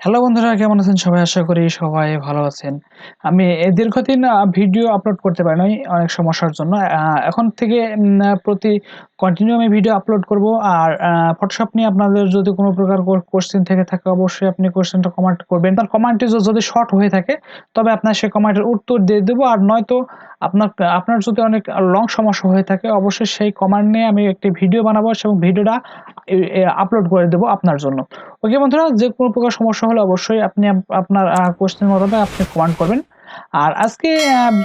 Hello বন্ধুরা, কেমন আছেন সবাই? আশা করি সবাই ভালো আছেন। আমি দীর্ঘদিন ভিডিও আপলোড করতে পারি নাই অনেক সমস্যার জন্য। এখন থেকে প্রতি কন্টিনিউ আমি ভিডিও আপলোড করব। আর Photoshop নিয়ে আপনাদের যদি কোনো প্রকার কোয়েশ্চেন থেকে থাকে অবশ্যই আপনি কোয়েশ্চেনটা কমেন্ট করবেন। তার কমেন্টটি যদি শর্ট হয়ে থাকে তবে আপনার সেই কমেন্টের উত্তর দিয়ে দেব। আর নয়তো আপনার যদি অনেক লং সমস্যা হয়ে থাকে অবশ্যই সেই কমেন্ট নিয়ে আমি একটি ভিডিও বানাবো এবং ভিডিওটা আপলোড করে দেব আপনার জন্য। ওকে বন্ধুরা, যে কোনো প্রকার সমস্যা হলে অবশ্যই আপনি আপনার কোয়েশ্চেন মোতাবেক আপনি কমেন্ট করবেন। আর আজকে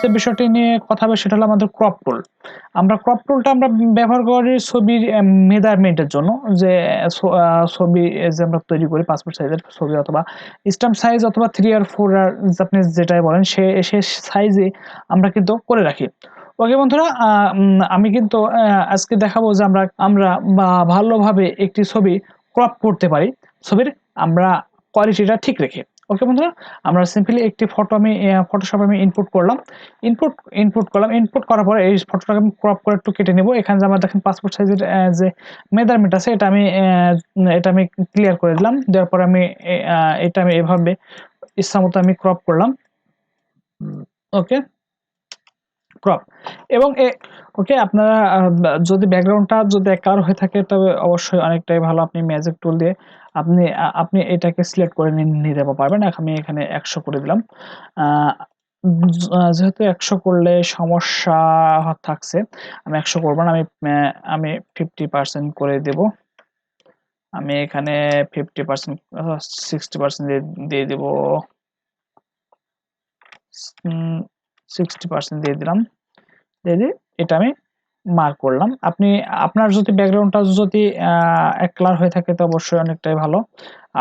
যে বিষয়টি নিয়ে কথা হবে সেটা হলো আমাদের ক্রপ টুল। আমরা ক্রপ টুলটা আমরা ব্যবহার করি ছবির মেজারমেন্টের জন্য। যে ছবি যে আমরা তৈরি করি পাসপোর্ট সাইজের ছবি অথবা স্ট্যাম্প সাইজ অথবা 3 আর 4 আর আপনি যেটাই বলেন সে সাইজে আমরা কিন্তু করে রাখি। ওকে বন্ধুরা, আমি কিন্তু আজকে দেখাবো যে আমরা আমরা ভালোভাবে একটি ছবি ক্রপ করতে পারি। ছবির আমরা কোয়ালিটিটা ঠিক রেখে। ওকে বন্ধুরা, আমরা সিম্পলি একটি ফটো আমি ফটোশপে আমি ইনপুট করলাম। ইনপুট করার পরে এই ফটোটাকে আমি ক্রপ করে একটু কেটে নেব। এখানে যে আমরা দেখেন পাসপোর্ট সাইজের যে মেজারমেন্ট আছে এটা আমি ক্লিয়ার করে দিলাম। দেওয়ার পরে আমি এটা আমি এভাবে ইচ্ছামতো আমি ক্রপ করলাম। ওকে, ক্রপ এবং ওকে, আপনারা যদি ব্যাকগ্রাউন্ডটা যদি এক কালার হয়ে থাকে তবে অবশ্যই অনেকটাই ভালো। আপনি ম্যাজিক টুল দিয়ে আপনি এটাকে সিলেক্ট করে নিতে পারবেন। আমি এখানে 100 করে দিলাম। যেহেতু 100 করলে সমস্যা থাকছে, আমি 100 করব না। আমি 50% করে দেব। আমি এখানে 50% 60% দিয়ে দেব। 60% দিয়ে দিলাম। দিয়ে এটা আমি মার্ক করলাম। আপনার যদি ব্যাকগ্রাউন্ডটা যদি এক কালার হয়ে থাকে তো অবশ্যই অনেকটাই ভালো।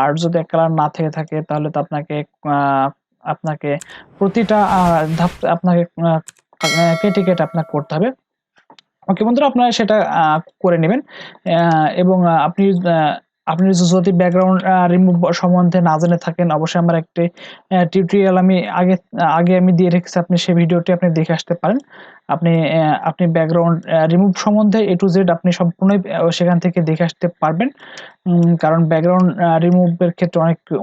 আর যদি এক কালার না থেকে থাকে তাহলে তো আপনাকে প্রতিটা ধাপ আপনাকে কেটে আপনাকে করতে হবে। ওকে বন্ধুরা, আপনারা সেটা করে নেবেন। এবং আপনি যদি ব্যাকগ্রাউন্ড রিমুভ সম্বন্ধে না জেনে থাকেন অবশ্যই আমার একটি টিউটোরিয়াল আমি আগে আমি দিয়ে রেখেছি। আপনি সেই ভিডিওটি আপনি দেখে আসতে পারেন। আপনি ব্যাকগ্রাউন্ড রিমুভ সম্বন্ধে A to Z আপনি সম্পূর্ণই সেখান থেকে দেখে আসতে পারবেন। কারণ ব্যাকগ্রাউন্ড রিমুভের ক্ষেত্রে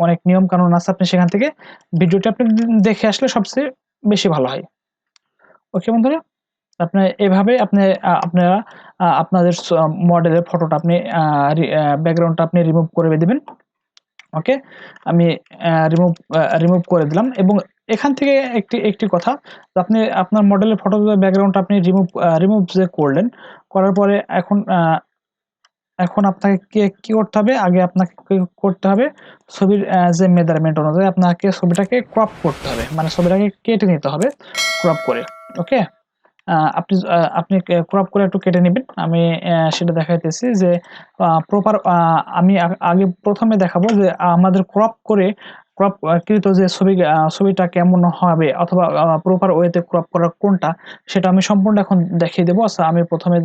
অনেক নিয়ম কানুন আছে। আপনি সেখান থেকে ভিডিওটি আপনি দেখে আসলে সবচেয়ে বেশি ভালো হয়। ওকে বন্ধুরা, এভাবে আপনারা আপনাদের মডেলের ফটোটা আপনি ব্যাকগ্রাউন্ডটা আপনি রিমুভ করে দিবেন। ওকে, আমি রিমুভ করে দিলাম এবং এখান থেকে একটি কথা, আপনি আপনার মডেলের ফটো ব্যাকগ্রাউন্ডটা আপনি রিমুভ যে করলেন, করার পরে এখন আপনাকে কি করতে হবে? আগে আপনাকে কি করতে হবে? ছবির যে মেজারমেন্ট অনুযায়ী আপনাকে ছবিটাকে ক্রপ করতে হবে। মানে ছবিটাকে কেটে নিতে হবে ক্রপ করে। ওকে? আপনি ক্রপ করে একটু কেটে নিবেন। আমি সেটা দেখাইতেছি যে প্রপার আমি আগে প্রথমে দেখাবো যে আমাদের ক্রপ কৃত যে ছবিটা কেমন হবে অথবা প্রপার ওয়েতে ক্রপ করা কোনটা সেটা আমি সম্পূর্ণ এখন দেখিয়ে দেবো। আচ্ছা, আমি প্রথমে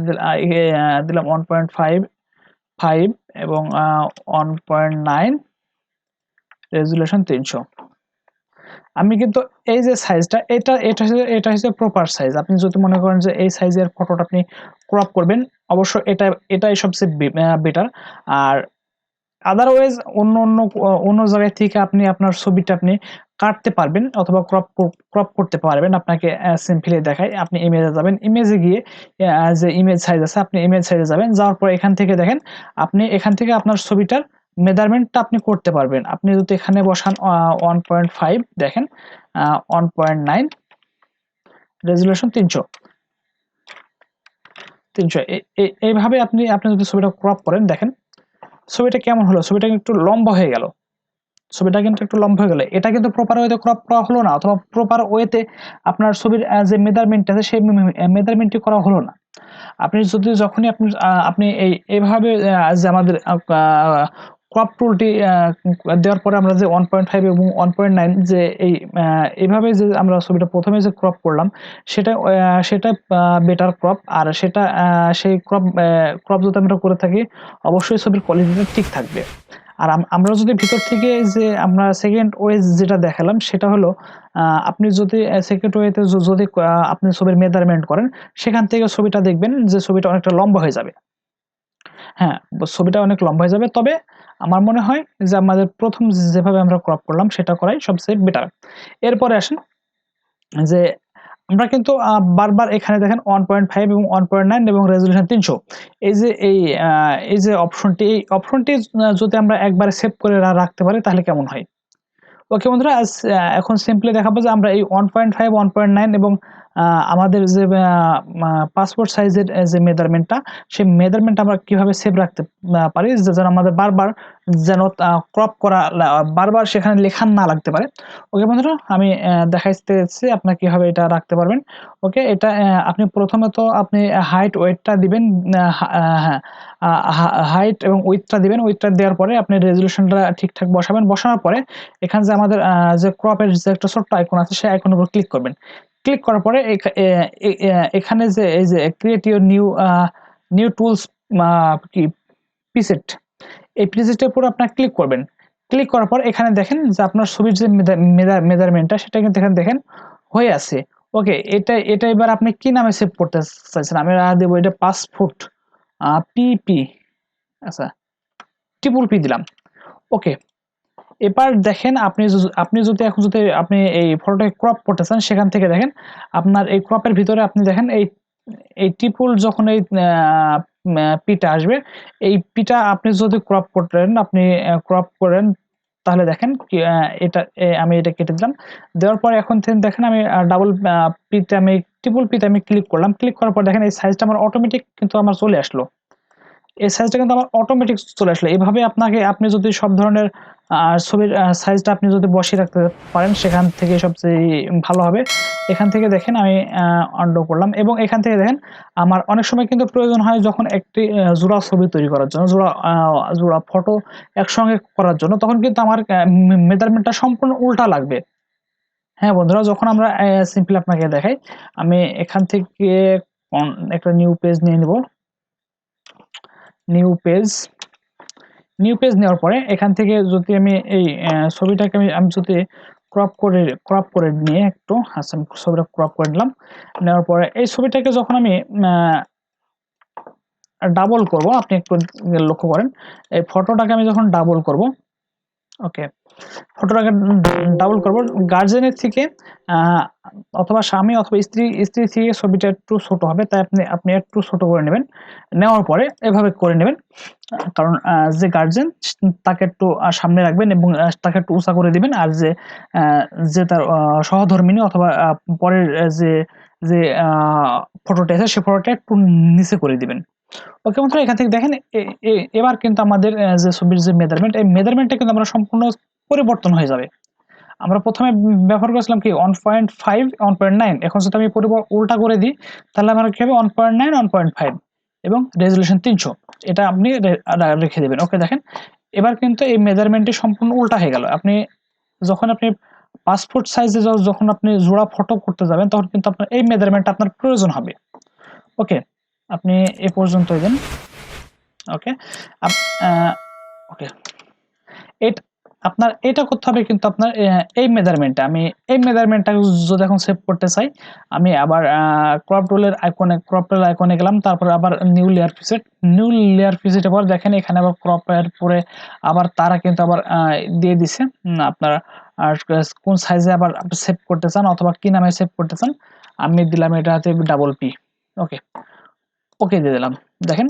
দিলাম 1.5 এবং 1.9 রেজুলেশন 300। আমি কিন্তু এই যে সাইজটা এটা হচ্ছে প্রপার সাইজ। আপনি যদি মনে করেন যে এই সাইজের ফটোটা আপনি ক্রপ করবেন অবশ্যই এটাই সবচেয়ে বেটার। আর আদারওয়াইজ অন্য জায়গায় থেকে আপনি আপনার ছবিটা আপনি কাটতে পারবেন অথবা ক্রপ করতে পারবেন। আপনাকে সিম্পলি দেখাই, আপনি ইমেজে যাবেন, ইমেজে গিয়ে যে ইমেজ সাইজ আছে আপনি ইমেজ সাইজে যাবেন। যাওয়ার পর এখান থেকে দেখেন আপনি এখান থেকে আপনার ছবিটার মেজারমেন্টটা আপনি করতে পারবেন। আপনি যদি এখানে বসান 1.5 দেখেন 1.9 রেজুলেশন 300 এইভাবে আপনি যদি ছবিটা ক্রপ করেন দেখেন ছবিটা কেমন হলো। ছবিটা একটু লম্বা হয়ে গেল। ছবিটা কিন্তু একটু লম্বা হয়ে গেল। এটা কিন্তু প্রপার ওয়েতে ক্রপ করা হলো না অথবা প্রপার ওয়েতে আপনার ছবির যে মেজারমেন্ট আছে সেই মেজারমেন্টটি করা হলো না। আপনি যদি যখনই আপনি এইভাবে যে আমাদের ক্রপ টুলটি দেওয়ার পরে আমরা যে 1.5 এবং 1.9 যে এইভাবে যে আমরা ছবিটা প্রথমে যে ক্রপ করলাম সেটা বেটার ক্রপ। আর সেই ক্রপ যদি আমরা করে থাকি অবশ্যই ছবির কোয়ালিটিটা ঠিক থাকবে। আর আমরা যদি ভিতর থেকে যে আমরা সেকেন্ড ওয়ে যেটা দেখালাম সেটা হলো আপনি যদি সেকেন্ড ওয়েতে যদি আপনি ছবির মেজারমেন্ট করেন সেখান থেকে ছবিটা দেখবেন যে ছবিটা অনেকটা লম্বা হয়ে যাবে। হ্যাঁ, ছবিটা অনেক লম্বা হয়ে যাবে। তবে আমার মনে হয় যে আমাদের প্রথম যেভাবে আমরা ক্রপ করলাম সেটা করাই সবচেয়ে বেটার। এরপরে আসেন যে আমরা কিন্তু বারবার এখানে দেখেন 1.5 এবং 1.9 এবং রেজোলিউশন 300 এই যে অপশনটি, এই অপশনটি যদি আমরা একবারে সেভ করে রাখতে পারি তাহলে কেমন হয়? ওকে বন্ধুরা, এখন সিম্পলি দেখাবো যে আমরা এই 1.5, 1.9 এবং আমাদের যে পাসপোর্ট সাইজের যে মেজারমেন্টটা, সেই মেজারমেন্ট আমরা কিভাবে সেভ রাখতে পারি যেন আমাদের বারবার যেন ক্রপ করা বারবার সেখানে লেখা না লাগতে পারে। ওকে বন্ধুরা, আমি দেখাইতেছি আপনারা কিভাবে এটা রাখতে পারবেন। ওকে, এটা আপনি প্রথমত আপনি হাইট ওয়েটটা দিবেন, হ্যাঁ, হাইট এবং উইডথটা দিবেন। উইডথটা দেওয়ার পরে আপনি রেজোলিউশনটা ঠিকঠাক বসাবেন। বসানোর পরে এখানে যে আমাদের যে ক্রপের যে একটা ছোট্ট আইকন আছে সেই আইকনের উপর ক্লিক করবেন। ক্লিক করার পরে এখানে যে এই যে ক্রিয়েট ইউর নিউ টুলস কি প্রিসেট, এই প্রিসেটের উপর আপনারা ক্লিক করবেন। ক্লিক করার পর এখানে দেখেন যে আপনার ছবির যে মেজারমেন্টটা সেটা কিন্তু এখানে দেখেন হয়ে আছে। ওকে, এটা এবার আপনি কি নামে সেভ করতে চাইছেন? আমি দেব এটা 5 ফুট পিপি, আচ্ছা ট্রিপল পি দিলাম। ওকে, এবার দেখেন আপনি যদি এখন যদি আপনি এই ফটোটাকে ক্রপ করতে চান, সেখান থেকে দেখেন আপনার এই ক্রপের ভিতরে আপনি দেখেন এই ট্রিপল যখন এই পিটা আসবে, এই পিটা আপনি যদি ক্রপ করেন, আপনি ক্রপ করেন তাহলে দেখেন কি এটা আমি এটা কেটে দিলাম। দেওয়ার পরে এখন দেখেন আমি ডাবল পিতে আমি ট্রিপল পিতে আমি ক্লিক করলাম। ক্লিক করার পর দেখেন এই সাইজটা আমার অটোমেটিক কিন্তু আমার চলে আসলো। এই সাইজটা কিন্তু আমার অটোমেটিক চলে আসলো। এভাবে আপনি যদি সব ধরনের ছবির সাইজটা আপনি যদি বসিয়ে রাখতে পারেন, সেখান থেকে সবচেয়ে ভালো হবে। এখান থেকে দেখেন আমি আনডু করলাম এবং এখান থেকে দেখেন আমার অনেক সময় কিন্তু প্রয়োজন হয় যখন একটি জোড়া ছবি তৈরি করার জন্য, জোড়া ফটো একসঙ্গে করার জন্য, তখন কিন্তু আমার মেজারমেন্টটা সম্পূর্ণ উল্টা লাগবে। হ্যাঁ বন্ধুরা, যখন আমরা সিম্পলি আপনাকে দেখাই, আমি এখান থেকে একটা নিউ পেজ নিয়ে নিব। নিউ পেজ নেওয়ার পরে এখান থেকে যদি আমি এই ছবিটাকে আমি যদি ক্রপ করে নিয়ে একটু ছবিটা ক্রপ করে নিলাম। নেওয়ার পরে এই ছবিটাকে যখন আমি ডাবল করব, আপনি একটু লক্ষ্য করেন এই ফটোটাকে আমি যখন ডাবল করব, ওকে, ফটোটাকে ডাবল করব, গার্জেনের থেকে অথবা স্বামী অথবা স্ত্রী থেকে ছবিটা একটু ছোট হবে, তাই আপনি একটু ছোট করে নেবেন। নেওয়ার পরে এভাবে করে নেবেন, কারণ যে গার্জেন তাকে একটু সামনে রাখবেন এবং তাকে একটু উঁচা করে দিবেন। আর যে তার সহধর্মিণী অথবা পরের যে যে ফটোটা আছে সেই ফটোটা একটু নিচে করে দিবেন। ওকে বন্ধুরা, এখান থেকে দেখেন এবার কিন্তু আমাদের যে ছবির যে মেজারমেন্ট, এই মেজারমেন্টটা কিন্তু আমরা সম্পূর্ণ পরিবর্তন হয়ে যাবে। আমরা প্রথমে ব্যবহার করেছিলাম কি 1.5, 1.9, এখন যদি আমি উল্টা করে দিই তাহলে আমার কি হবে 1.9, 1.5 এবং রেজোলিউশন 300, এটা আপনি রেখে দেবেন। ওকে, দেখেন এবার কিন্তু এই মেজারমেন্টটি সম্পূর্ণ উল্টা হয়ে গেল। যখন আপনি পাসপোর্ট সাইজে যখন আপনি জোড়া ফটো করতে যাবেন, তখন কিন্তু আপনার এই মেজারমেন্টটা আপনার প্রয়োজন হবে। ওকে, আপনি এ পর্যন্তই দেন। ওকে, ওকে, আপনার এটা করতে হবে কিন্তু আপনার এই মেজারমেন্টটা, আমি এই মেজারমেন্টটা যদি এখন সেভ করতে চাই, আমি আবার ক্রপ টুলের আইকনে গেলাম, তারপর আবার নিউ লেয়ার প্রিসেটে পর দেখেন এখানে আবার ক্রপের পরে আবার তারা কিন্তু আবার দিয়ে দিছে আপনার কোন সাইজে আবার আপনি সেভ করতে চান অথবা কি নামে সেভ করতে চান। আমি দিলাম এটা হচ্ছে ডাবল পি। ওকে, ওকে দিয়ে দিলাম। দেখেন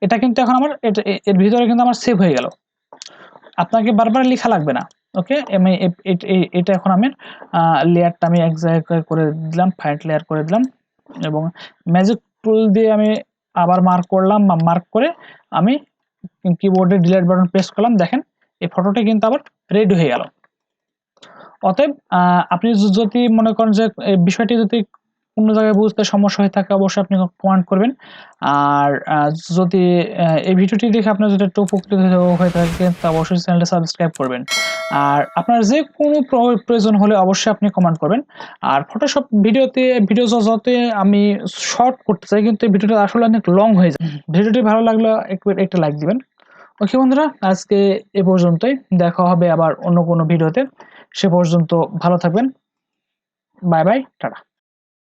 এটা কিন্তু এখন আমার এর ভিতরে কিন্তু আমার সেভ হয়ে গেল, আপনাকে বারবার লেখা লাগবে না। ওকে, আমি এটা এখন আমি লেয়ারটা আমি এক জায়গায় করে দিলাম, ফাইন্ড লেয়ার করে দিলাম এবং ম্যাজিক টুল দিয়ে আমি আবার মার্ক করলাম, মার্ক করে আমি কিবোর্ডে ডিলিট বাটন প্রেস করলাম। দেখেন এই ফটোটা কিন্তু আবার রেডি হয়ে গেল। অতএব আপনি যদি মনে করেন যে এই বিষয়টি যদি কোনো জায়গায় বুঝতে সমস্যা হয়ে থাকে, অবশ্যই আপনি কমেন্ট করবেন। আর যদি এই ভিডিওটি দেখে আপনার যদি একটু উপকৃত হয়ে থাকে, তা অবশ্যই চ্যানেলটা সাবস্ক্রাইব করবেন। আর আপনার যে কোনো প্রয়োজন হলে অবশ্যই আপনি কমেন্ট করবেন। আর ফটোশপ ভিডিও যতে আমি শর্ট করতে চাই, কিন্তু এই ভিডিওটা আসলে অনেক লং হয়ে যায়। ভিডিওটি ভালো লাগলে একটা লাইক দিবেন। ওকে বন্ধুরা, আজকে এ পর্যন্তই, দেখা হবে আবার অন্য কোনো ভিডিওতে। সে পর্যন্ত ভালো থাকবেন। Bye bye, tata.